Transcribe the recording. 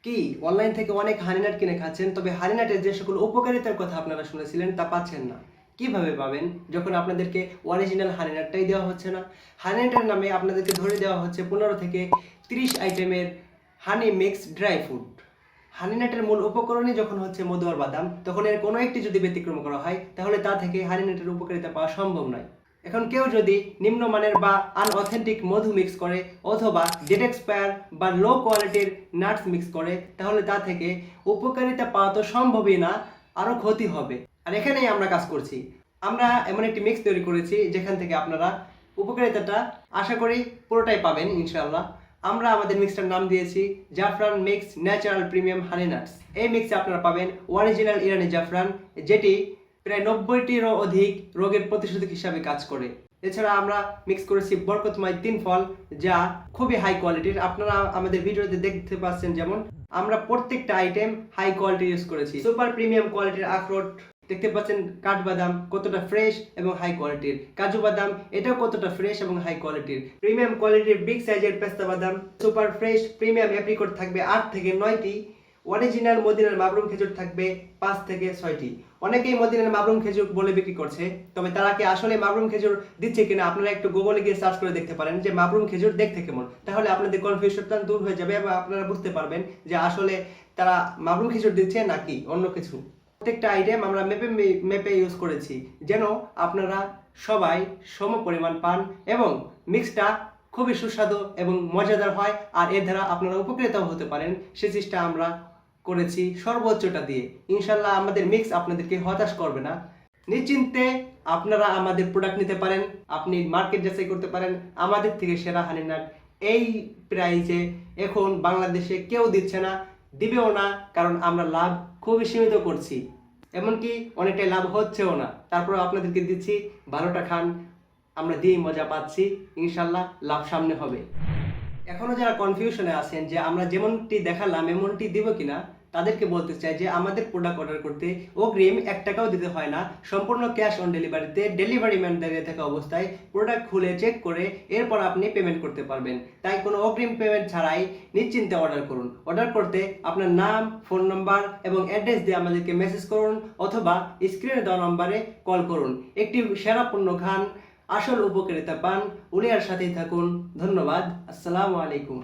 কি অনলাইন থেকে অনেক হানিনাট কিনে খাচ্ছেন, তবে হানিনাটের যে সকল উপকারিতার কথা আপনারা শুনেছিলেন তা পাচ্ছেন না। কিভাবে পাবেন যখন আপনাদেরকে অরিজিনাল হানিনাটটাই দেওয়া হচ্ছে না? হানিনাটের নামে আপনাদেরকে ধরে দেওয়া হচ্ছে 15 থেকে 30 আইটেমের হানি মিক্স ড্রাই ফ্রুট। হানিনাটের মূল উপকরণই যখন হচ্ছে মধু আর বাদাম, তখন এর কোনো একটি যদি ব্যতিক্রম করা হয় তাহলে তা থেকে হানিনাটের উপকারিতা পাওয়া সম্ভব নয়। এখন কেউ যদি নিম্নমানের বা আনঅথেন্টিক মধু মিক্স করে অথবা ডেট এক্সপায়ার বা লো কোয়ালিটির নাটস মিক্স করে, তাহলে তা থেকে উপকারিতা পাওয়া তো সম্ভবই না, আরও ক্ষতি হবে। আর এখানেই আমরা কাজ করছি। আমরা এমন একটি মিক্স তৈরি করেছি যেখান থেকে আপনারা উপকারিতাটা আশা করি পুরোটাই পাবেন ইনশাআল্লাহ। আমরা আমাদের মিক্সটার নাম দিয়েছি জাফরান মিক্স ন্যাচারাল প্রিমিয়াম হানি নাটস। এই মিক্সে আপনারা পাবেন অরিজিনাল ইরানি জাফরান, যেটি প্রায় 90টিরও অধিক রোগের প্রতিষেধক হিসাবে কাজ করে। এছাড়া আমরা মিক্স করেছি বরকতময় 3 ফল, যা খুবই হাই কোয়ালিটির। আপনারা আমাদের ভিডিওতে দেখতে পাচ্ছেন, যেমন আমরা প্রত্যেকটা আইটেম হাই কোয়ালিটি ইউজ করেছি। সুপার প্রিমিয়াম কোয়ালিটির আখরোট দেখতে পাচ্ছেন, কাঠবাদাম কতটা ফ্রেশ এবং হাই কোয়ালিটির, কাজু বাদাম এটাও কতটা ফ্রেশ এবং হাই কোয়ালিটির, প্রিমিয়াম কোয়ালিটির বিগ সাইজের পেস্তা বাদাম, সুপার ফ্রেশ প্রিমিয়াম অ্যাপ্রিকট থাকবে 8 থেকে 9টি, অরিজিনাল মদিনার মাবরুম খেজুর থাকবে 5 থেকে 6টি। অনেকেই মদিনার মাবরুম খেজুর বলে বিক্রি করছে, তবে তারা কি আসলে মাবরুম খেজুর দিচ্ছে কিনা আপনারা একটু গুগলে গিয়ে সার্চ করে দেখতে পারেন যে মাবরুম খেজুর দেখতে কেমন। তাহলে আপনাদের কনফিউশনটা দূর হয়ে যাবে এবং আপনারা বুঝতে পারবেন যে আসলে তারা মাবরুম খেজুর দিচ্ছে নাকি অন্য কিছু। প্রত্যেকটা আইটেম আমরা মেপে ইউজ করেছি যেন আপনারা সবাই সম পরিমাণ পান এবং মিক্সটা খুবই সুস্বাদু এবং মজাদার হয়, আর এর দ্বারা আপনারা উপকৃতও হতে পারেন। সে চেষ্টা আমরা করেছি সর্বোচ্চটা দিয়ে। ইনশাল্লাহ আমাদের মিক্স আপনাদেরকে হতাশ করবে না। নিশ্চিন্তে আপনারা আমাদের প্রোডাক্ট নিতে পারেন, আপনি মার্কেট যাচাই করতে পারেন। আমাদের থেকে সেরা হানিনাট এই প্রাইসে এখন বাংলাদেশে কেউ দিচ্ছে না, দিবেও না, কারণ আমরা লাভ খুবই সীমিত করছি, এমনকি অনেকটাই লাভ হচ্ছেও না। তারপরে আপনাদেরকে দিচ্ছি, ভালোটা খান, আমরা দিয়েই মজা পাচ্ছি, ইনশাল্লাহ লাভ সামনে হবে। এখনো যারা কনফিউশনে আছেন যে আমরা যেমনটি দেখালাম এমনটি দিব কিনা, তাদেরকে বলতে চাই যে আমাদের প্রোডাক্ট অর্ডার করতে অগ্রিম 1 টাকাও দিতে হয় না। সম্পূর্ণ ক্যাশ অন ডেলিভারিতে ডেলিভারি ম্যান দাঁড়িয়ে থাকা অবস্থায় প্রোডাক্ট খুলে চেক করে এরপর আপনি পেমেন্ট করতে পারবেন। তাই কোনো অগ্রিম পেমেন্ট ছাড়াই নিশ্চিন্তে অর্ডার করুন। অর্ডার করতে আপনার নাম, ফোন নাম্বার এবং অ্যাড্রেস দিয়ে আমাদেরকে মেসেজ করুন অথবা স্ক্রিনে দেওয়া নম্বরে কল করুন। একটি সেরা পণ্য খান, আসল উপকারিতা পান। উলিয়ার সাথেই থাকুন। ধন্যবাদ। আসসালামু আলাইকুম।